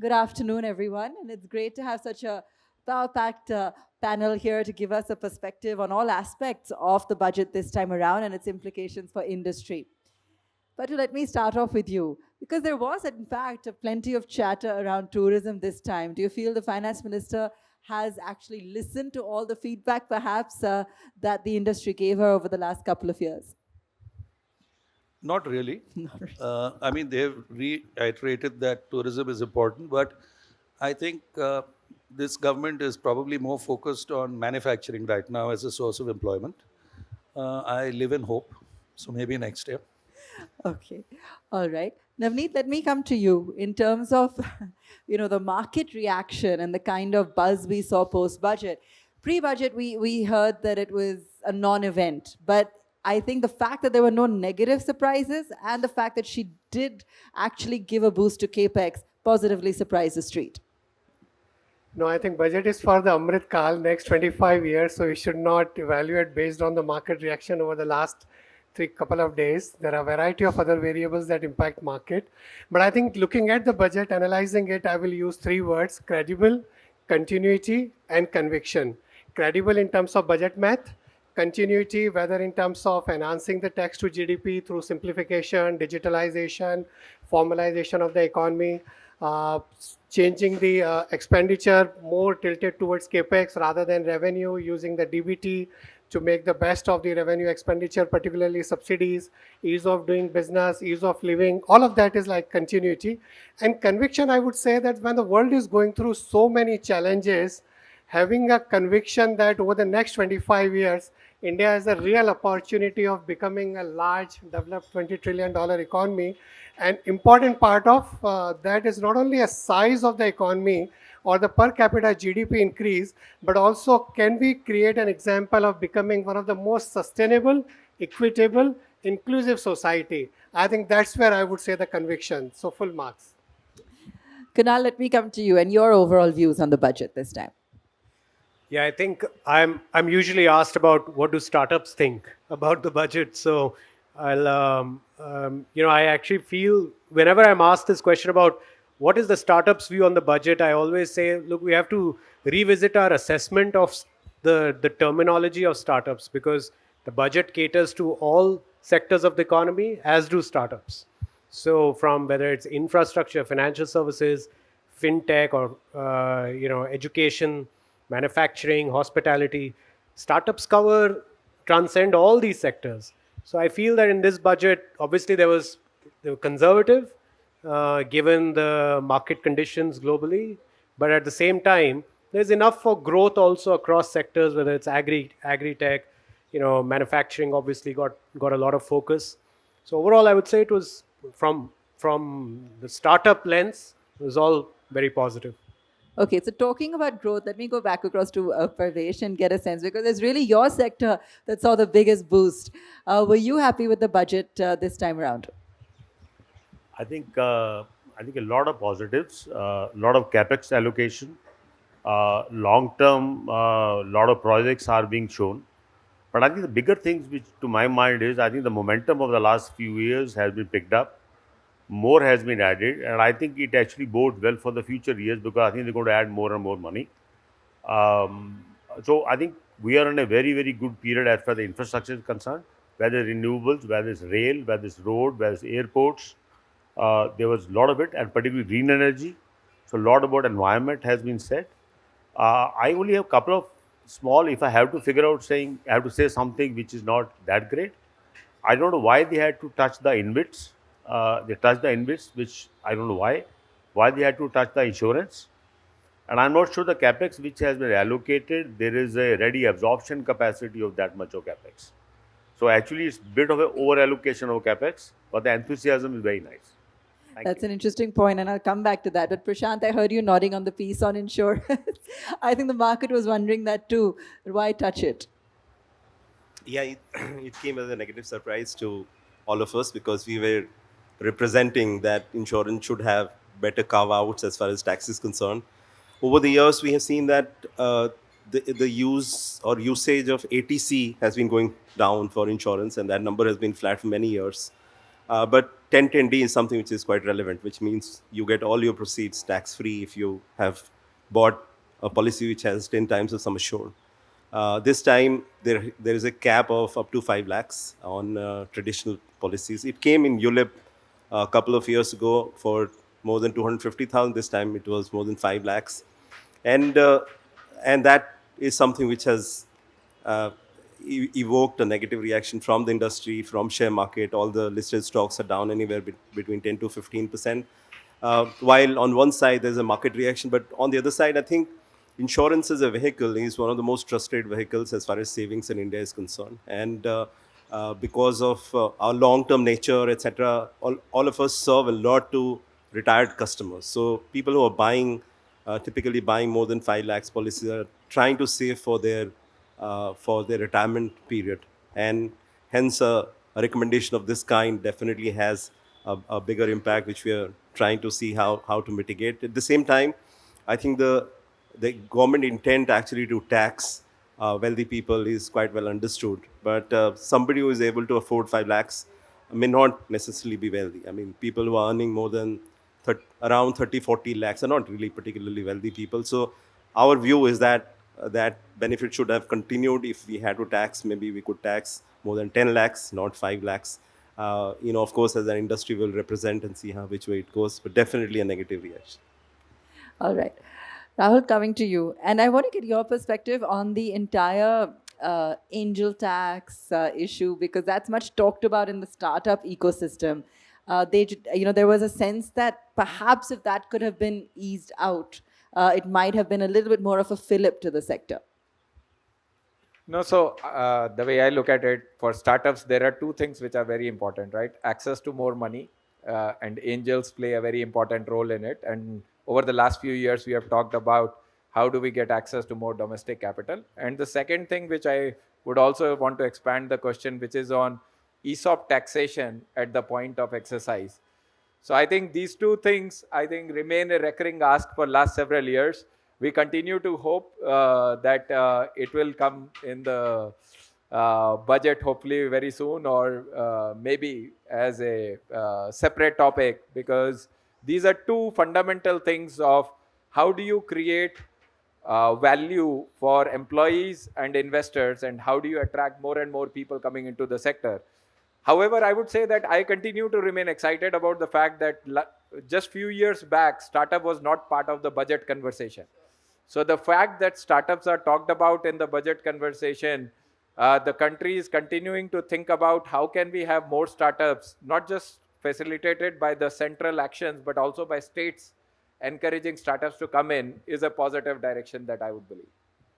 Good afternoon, everyone. And it's great to have such a power-packed panel here to give us a perspective on all aspects of the budget this time around and its implications for industry. But let me start off with you, because there was, in fact, plenty of chatter around tourism this time. Do you feel the finance minister has actually listened to all the feedback, perhaps, that the industry gave her over the last couple of years? Not really. Not really. I mean, they've reiterated that tourism is important, but I think this government is probably more focused on manufacturing right now as a source of employment. I live in hope, so maybe next year. Okay, all right. Navneet, let me come to you in terms of, the market reaction and the kind of buzz we saw post-budget. Pre-budget, we heard that it was a non-event, but I think the fact that there were no negative surprises and the fact that she did actually give a boost to Capex positively surprised the street. No, I think budget is for the Amrit Kal, next 25 years, so we should not evaluate based on the market reaction over the last couple of days. There are a variety of other variables that impact market. But I think looking at the budget, analyzing it, I will use three words: credible, continuity, and conviction. Credible in terms of budget math, continuity, whether in terms of enhancing the tax to GDP through simplification, digitalization, formalization of the economy, changing the expenditure more tilted towards capex rather than revenue, using the DBT to make the best of the revenue expenditure, particularly subsidies, ease of doing business, ease of living. All of that is like continuity. And conviction, I would say that when the world is going through so many challenges, having a conviction that over the next 25 years, India has a real opportunity of becoming a large, developed $20 trillion economy. An important part of that is not only a size of the economy or the per capita GDP increase, but also can we create an example of becoming one of the most sustainable, equitable, inclusive society. I think that's where I would say the conviction. So full marks. Kunal, let me come to you and your overall views on the budget this time. Yeah, I think I'm usually asked about what do startups think about the budget. So I'll I actually feel whenever I'm asked this question about what is the startups view on the budget, I always say, look, we have to revisit our assessment of the terminology of startups, because the budget caters to all sectors of the economy, as do startups. So from whether it's infrastructure, financial services, fintech, or education, manufacturing, hospitality, startups transcend all these sectors. So I feel that in this budget, obviously they were conservative, given the market conditions globally, but at the same time, there's enough for growth also across sectors, whether it's agri-tech, manufacturing obviously got a lot of focus. So overall, I would say it was from the startup lens, it was all very positive. Okay, so talking about growth, let me go back across to Parvesh and get a sense, because it's really your sector that saw the biggest boost. Were you happy with the budget this time around? I think a lot of positives, a lot of capex allocation, long term, lot of projects are being shown. But I think the bigger things, which to my mind is, I think the momentum of the last few years has been picked up. More has been added, and I think it actually bodes well for the future years, because I think they're going to add more and more money. So I think we are in a very, very good period as far as the infrastructure is concerned, whether renewables, whether it's rail, whether it's road, whether it's airports. There was a lot of it, and particularly green energy. So a lot about environment has been said. I only have a couple of small, if I have to figure out I have to say something which is not that great. I don't know why they had to touch the InvITs. They touched the InvITs, which I don't know why they had to touch the insurance. And I'm not sure the capex which has been allocated, there is a ready absorption capacity of that much of capex. So actually, it's a bit of an over allocation of capex, but the enthusiasm is very nice. That's an interesting point, and I'll come back to that. But Prashant, I heard you nodding on the piece on insurance. I think the market was wondering that too. Why touch it? Yeah, it came as a negative surprise to all of us, because we were representing that insurance should have better carve-outs as far as tax is concerned. Over the years, we have seen that the use or usage of ATC has been going down for insurance, and that number has been flat for many years. But 1010D is something which is quite relevant, which means you get all your proceeds tax-free if you have bought a policy which has 10 times the sum assured. This time, there is a cap of up to 5 lakhs on traditional policies. It came in ULIP a couple of years ago for more than 250,000. This time, it was more than 5 lakhs. And that is something which has evoked a negative reaction from the industry, from share market. All the listed stocks are down anywhere between 10 to 15%. While on one side there's a market reaction, but on the other side, I think insurance as a vehicle is one of the most trusted vehicles as far as savings in India is concerned. And because of our long-term nature, etc., all of us serve a lot to retired customers. So people who are buying, typically buying more than 5 lakhs policies, are trying to save for their retirement period. And hence, a recommendation of this kind definitely has a bigger impact, which we are trying to see how to mitigate. At the same time, I think the government intent actually to tax wealthy people is quite well understood. But somebody who is able to afford 5 lakhs may not necessarily be wealthy. I mean, people who are earning more than around 30, 40 lakhs are not really particularly wealthy people. So our view is that that benefit should have continued. If we had to tax, maybe we could tax more than 10 lakhs, not 5 lakhs. Of course, as an industry, will represent and see which way it goes, but definitely a negative reaction. All right. Rahul, coming to you. And I want to get your perspective on the entire angel tax issue, because that's much talked about in the startup ecosystem. There was a sense that perhaps if that could have been eased out, it might have been a little bit more of a fillip to the sector. No, so the way I look at it, for startups, there are two things which are very important, right? Access to more money, and angels play a very important role in it. And over the last few years, we have talked about how do we get access to more domestic capital. And the second thing, which I would also want to expand the question, which is on ESOP taxation at the point of exercise. So I think these two things, remain a recurring ask for last several years. We continue to hope that it will come in the budget, hopefully very soon, or maybe as a separate topic, because these are two fundamental things of how do you create value for employees and investors, and how do you attract more and more people coming into the sector. However, I would say that I continue to remain excited about the fact that just few years back, startup was not part of the budget conversation. So the fact that startups are talked about in the budget conversation, the country is continuing to think about how can we have more startups, not just facilitated by the central actions, but also by states encouraging startups to come in, is a positive direction that I would believe.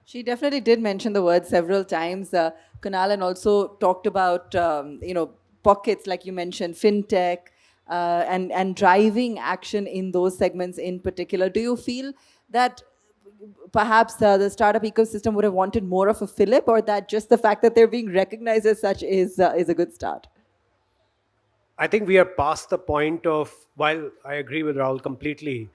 She definitely did mention the word several times, Kunal, and also talked about, pockets, like you mentioned, fintech, and driving action in those segments in particular. Do you feel that perhaps the startup ecosystem would have wanted more of a fillip, or that just the fact that they're being recognized as such is a good start? I think we are past the point of, while I agree with Rahul completely,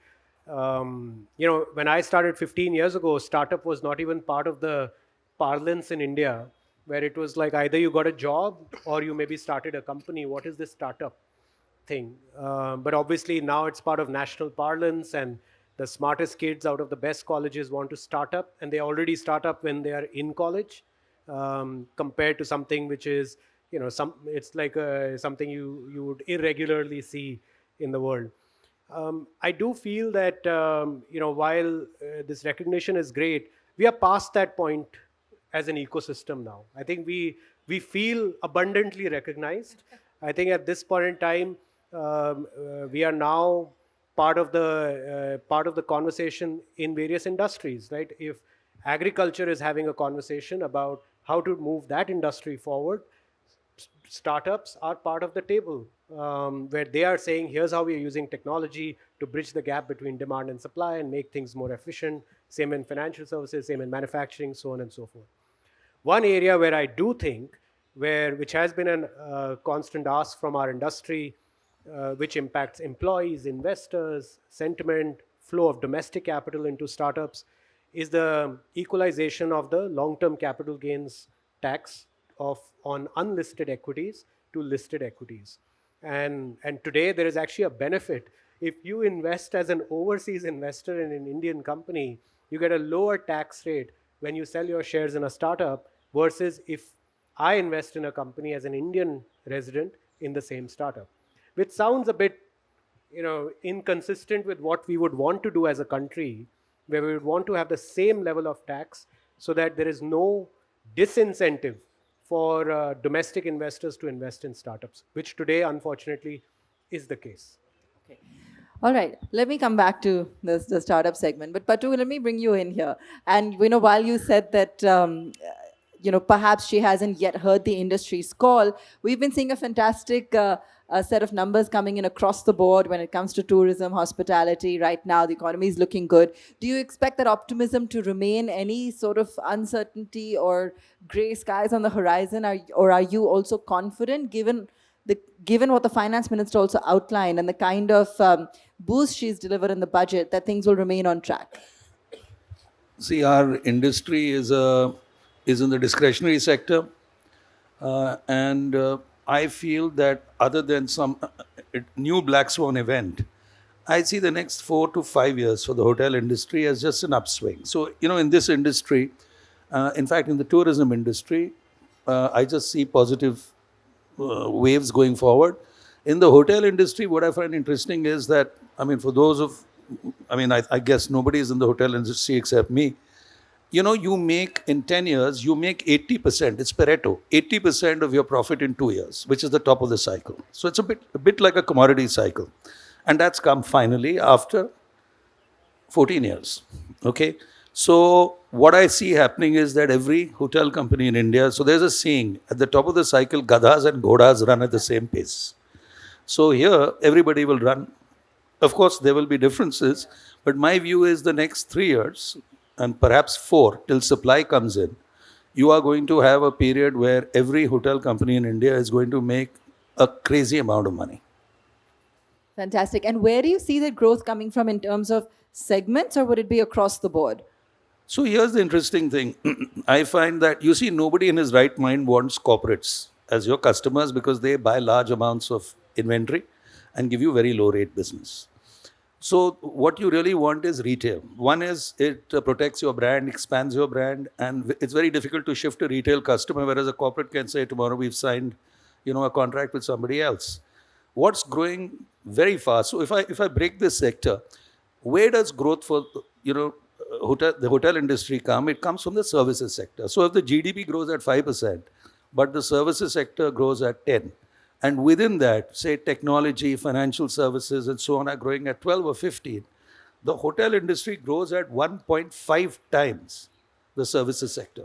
when I started 15 years ago, startup was not even part of the parlance in India, where it was like either you got a job or you maybe started a company. What is this startup thing? But obviously now it's part of national parlance, and the smartest kids out of the best colleges want to start up, and they already start up when they are in college, compared to something which is, it's like something you would irregularly see in the world. I do feel that while this recognition is great, we are past that point as an ecosystem now. I think we feel abundantly recognized. I think at this point in time, we are now part of the conversation in various industries, right? If agriculture is having a conversation about how to move that industry forward, startups are part of the table, where they are saying, here's how we are using technology to bridge the gap between demand and supply and make things more efficient. Same in financial services, same in manufacturing, so on and so forth. One area where I do think, which has been a constant ask from our industry, which impacts employees, investors, sentiment, flow of domestic capital into startups, is the equalization of the long-term capital gains tax on unlisted equities to listed equities. And today there is actually a benefit. If you invest as an overseas investor in an Indian company, you get a lower tax rate when you sell your shares in a startup versus if I invest in a company as an Indian resident in the same startup, which sounds a bit, inconsistent with what we would want to do as a country, where we would want to have the same level of tax so that there is no disincentive for domestic investors to invest in startups, which today, unfortunately, is the case. Okay. All right, let me come back to the startup segment. But Patu, let me bring you in here. And while you said that perhaps she hasn't yet heard the industry's call, we've been seeing a fantastic set of numbers coming in across the board when it comes to tourism, hospitality. Right now, the economy is looking good. Do you expect that optimism to remain? Any sort of uncertainty or gray skies on the horizon? Or are you also confident, given what the finance minister also outlined and the kind of boost she's delivered in the budget, that things will remain on track? See, our industry is in the discretionary sector, and I feel that other than some new black swan event, I see the next 4 to 5 years for the hotel industry as just an upswing. So, in this industry, in fact, in the tourism industry, I just see positive waves going forward. In the hotel industry, what I find interesting is that, for those of, I guess nobody is in the hotel industry except me. You make in 10 years, you make 80%, it's Pareto, 80% of your profit in 2 years, which is the top of the cycle. So it's a bit like a commodity cycle. And that's come finally after 14 years. Okay. So what I see happening is that every hotel company in India, so there's a saying, at the top of the cycle, gadhas and ghodas run at the same pace. So here, everybody will run. Of course, there will be differences, but my view is the next 3 years, and perhaps 4, till supply comes in, you are going to have a period where every hotel company in India is going to make a crazy amount of money. Fantastic. And where do you see that growth coming from in terms of segments, or would it be across the board? So here's the interesting thing. I find that, nobody in his right mind wants corporates as your customers because they buy large amounts of inventory and give you very low rate business. So what you really want is retail. One is it protects your brand, expands your brand, and it's very difficult to shift a retail customer, whereas a corporate can say tomorrow we've signed, a contract with somebody else. What's growing very fast? So if I break this sector, where does growth for the hotel industry come? It comes from the services sector. So if the GDP grows at 5%, but the services sector grows at 10%, and within that, say technology, financial services, and so on are growing at 12 or 15, the hotel industry grows at 1.5 times the services sector.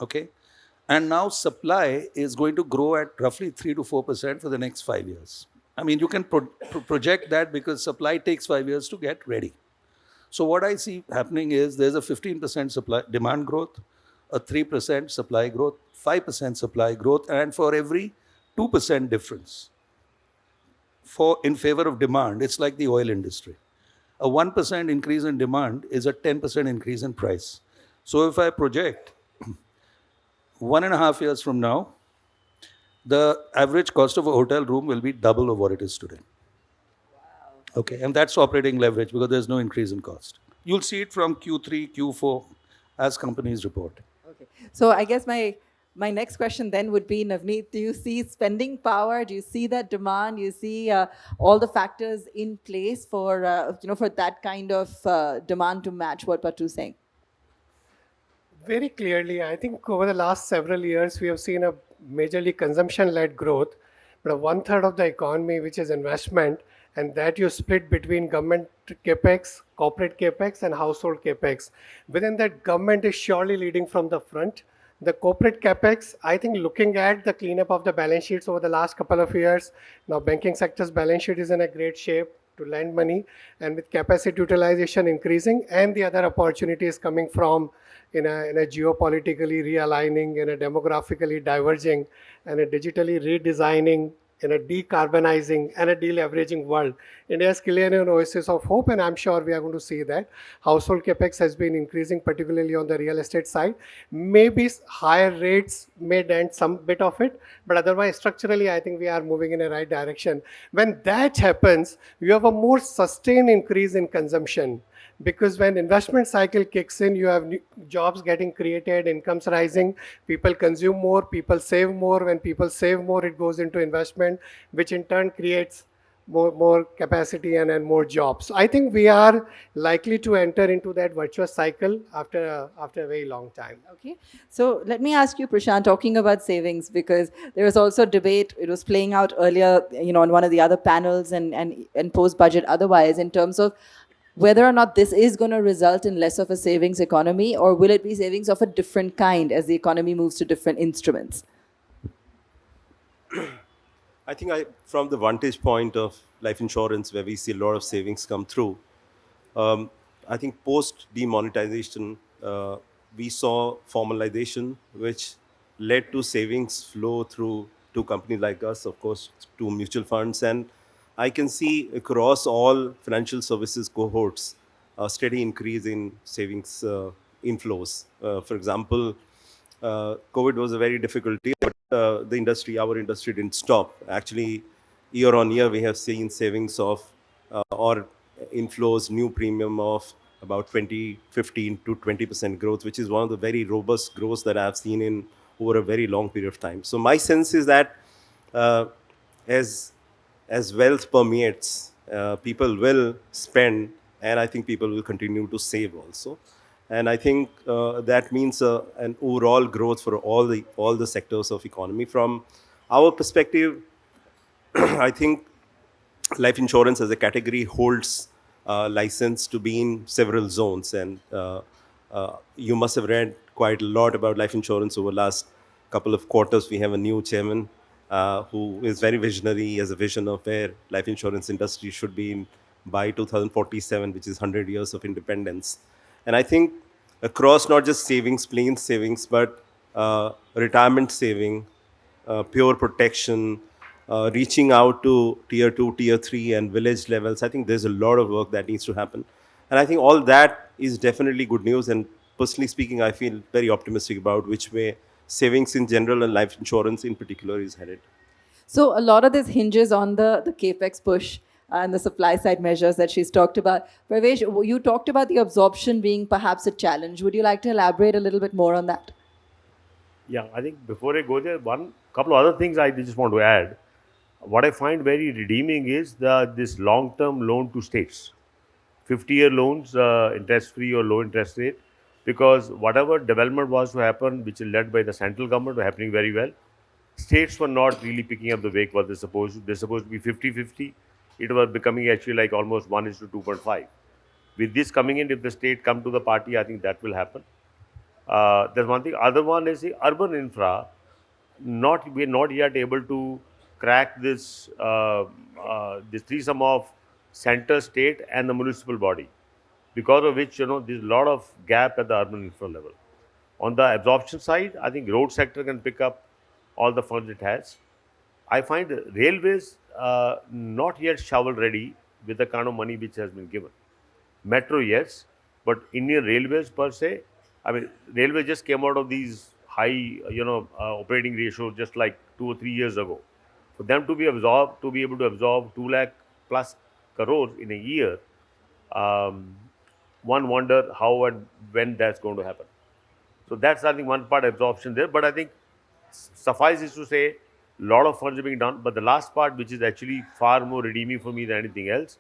Okay? And now supply is going to grow at roughly 3 to 4% for the next 5 years. You can project that because supply takes 5 years to get ready. So what I see happening is there's a 15% supply demand growth, a 3% supply growth, 5% supply growth, and for every 2% difference in favor of demand, it's like the oil industry. A 1% increase in demand is a 10% increase in price. So if I project 1.5 years from now, the average cost of a hotel room will be double of what it is today. Wow. Okay, and that's operating leverage because there's no increase in cost. You'll see it from Q3, Q4 as companies report. Okay, so I guess my next question then would be, Navneet, do you see spending power? Do you see that demand? Do you see all the factors in place for that kind of demand to match what Patu's saying? Very clearly, I think over the last several years, we have seen a majorly consumption-led growth, but 1/3 of the economy, which is investment, and that you split between government capex, corporate capex, and household capex. Within that, government is surely leading from the front. The corporate capex, I think looking at the cleanup of the balance sheets over the last couple of years, now banking sector's balance sheet is in a great shape to lend money, and with capacity utilization increasing and the other opportunities coming from in a geopolitically realigning, in a demographically diverging, and a digitally redesigning in a decarbonizing and a deleveraging world. India is clearly an oasis of hope, and I'm sure we are going to see that. Household capex has been increasing, particularly on the real estate side. Maybe higher rates may dent some bit of it, but otherwise, structurally, I think we are moving in a right direction. When that happens, you have a more sustained increase in consumption. Because when investment cycle kicks in, you have jobs getting created, incomes rising, people consume more, people save more. When people save more, it goes into investment, which in turn creates more capacity and more jobs. So I think we are likely to enter into that virtuous cycle after a very long time. Okay, so let me ask you, Prashant, talking about savings, because there was also debate, it was playing out earlier, on one of the other panels and post-budget otherwise, in terms of whether or not this is going to result in less of a savings economy, or will it be savings of a different kind as the economy moves to different instruments? I think from the vantage point of life insurance, where we see a lot of savings come through, I think post demonetization, we saw formalization, which led to savings flow through to companies like us, of course, to mutual funds. And I can see across all financial services cohorts a steady increase in savings inflows. For example, COVID was a very difficult year, but our industry didn't stop. Actually, year on year, we have seen savings of or inflows, new premium of about 15 to 20% growth, which is one of the very robust growths that I've seen in over a very long period of time. So my sense is that as wealth permeates, people will spend, and I think people will continue to save also. And I think that means an overall growth for all the sectors of economy. From our perspective, I think life insurance as a category holds license to be in several zones. And you must have read quite a lot about life insurance over the last couple of quarters. We have a new chairman who is very visionary. He has a vision of where life insurance industry should be in by 2047, which is 100 years of independence. And I think across not just savings, plain savings, but retirement saving, pure protection, reaching out to tier 2, tier 3 and village levels, I think there's a lot of work that needs to happen. And I think all that is definitely good news. And personally speaking, I feel very optimistic about which way savings in general and life insurance in particular is headed. So a lot of this hinges on the Capex push and the supply side measures that she's talked about. Parvesh, you talked about the absorption being perhaps a challenge. Would you like to elaborate a little bit more on that? Yeah, I think before I go there, one couple of other things I just want to add. What I find very redeeming is this long-term loan to states, 50-year loans, interest-free or low interest rate, because whatever development was to happen, which is led by the central government, were happening very well. States were not really picking up the wake what they're supposed to. They're supposed to be 50-50. It was becoming actually like almost 1:2.5. With this coming in, if the state come to the party, I think that will happen. There's one thing. Other one is the urban infra. We're not yet able to crack this threesome of center, state, and the municipal body, because of which there's a lot of gap at the urban infra level. On the absorption side, I think road sector can pick up all the funds it has. I find railways not yet shovel ready with the kind of money which has been given. Metro, yes, but Indian Railways per se, I mean, railway just came out of these high, operating ratios just like 2 or 3 years ago. For them to be absorbed, to be able to absorb 2 lakh plus crores in a year, one wonder how and when that's going to happen. So that's, I think, one part absorption there. But I think suffice is to say, a lot of funds are being done. But the last part, which is actually far more redeeming for me than anything else,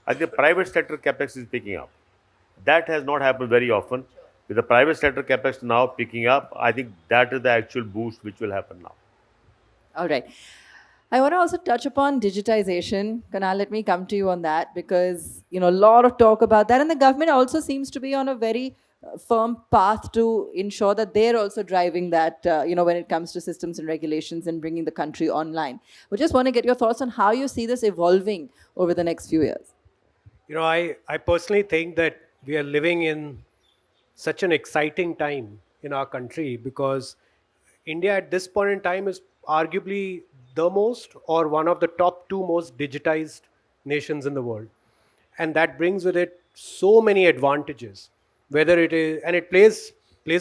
I think the private sector capex is picking up. That has not happened very often. With the private sector capex now picking up, I think that is the actual boost which will happen now. All right. I want to also touch upon digitization. Kunal, let me come to you on that, because a lot of talk about that, and the government also seems to be on a very firm path to ensure that they're also driving that, when it comes to systems and regulations and bringing the country online. We just want to get your thoughts on how you see this evolving over the next few years. I personally think that we are living in such an exciting time in our country, because India at this point in time is arguably the most or one of the top two most digitized nations in the world. And that brings with it so many advantages, whether it is, and it plays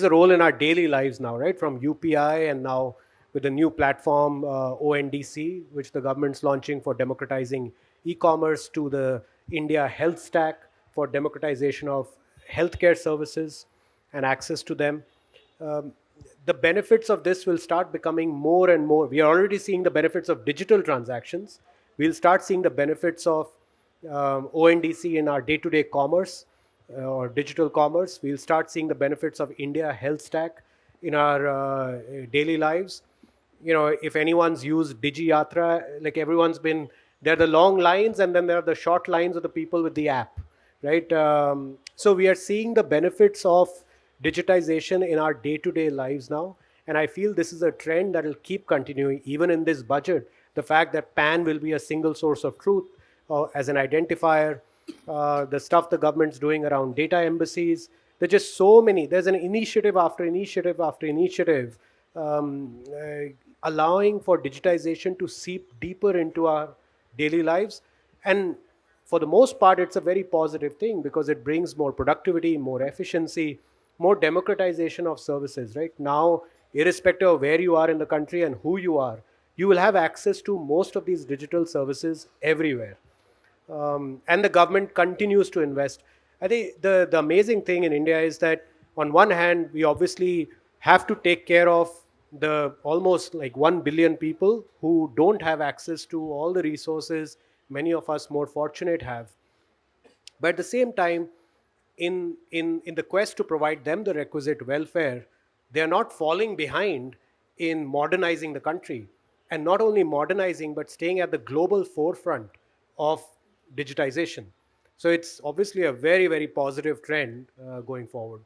a role in our daily lives now, right? From UPI and now with the new platform ONDC, which the government's launching for democratizing e-commerce, to the India Health Stack for democratization of healthcare services and access to them. The benefits of this will start becoming more and more. We are already seeing the benefits of digital transactions. We'll start seeing the benefits of ONDC in our day-to-day commerce or digital commerce. We'll start seeing the benefits of India Health Stack in our daily lives. You know, if anyone's used Digi Yatra, like everyone's been, there are the long lines and then there are the short lines of the people with the app, right? So we are seeing the benefits of digitization in our day-to-day lives now. And I feel this is a trend that will keep continuing even in this budget. The fact that PAN will be a single source of truth as an identifier, the stuff the government's doing around data embassies. There's just so many. There's an initiative after initiative after initiative allowing for digitization to seep deeper into our daily lives. And for the most part, it's a very positive thing because it brings more productivity, more efficiency, more democratization of services, right? Now, irrespective of where you are in the country and who you are, you will have access to most of these digital services everywhere. And the government continues to invest. I think the amazing thing in India is that on one hand, we obviously have to take care of the almost like 1 billion people who don't have access to all the resources many of us more fortunate have. But at the same time, in the quest to provide them the requisite welfare, they are not falling behind in modernizing the country. And not only modernizing, but staying at the global forefront of digitization. So it's obviously a very, very positive trend going forward.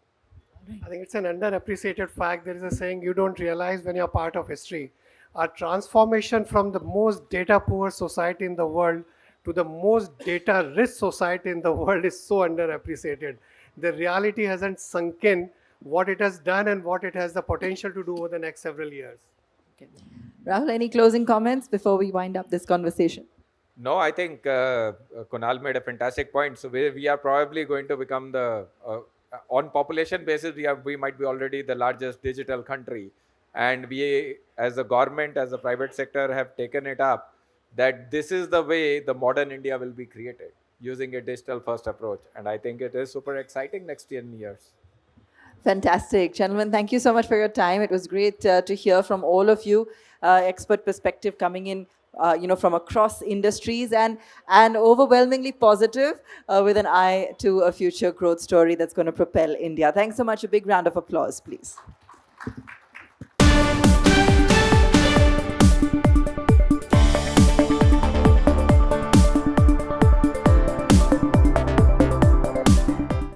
I think it's an underappreciated fact. There is a saying you don't realize when you're part of history. Our transformation from the most data poor society in the world to the most data rich society in the world is so underappreciated. The reality hasn't sunk in what it has done and what it has the potential to do over the next several years. Okay. Rahul, any closing comments before we wind up this conversation? No, I think Kunal made a fantastic point. So we are probably going to become the, on population basis, we might be already the largest digital country. And we, as a government, as a private sector, have taken it up that this is the way the modern India will be created, using a digital first approach. And I think it is super exciting next 10 years. Fantastic. Gentlemen, thank you so much for your time. It was great to hear from all of you, expert perspective coming in, from across industries and overwhelmingly positive with an eye to a future growth story that's going to propel India. Thanks so much. A big round of applause, please.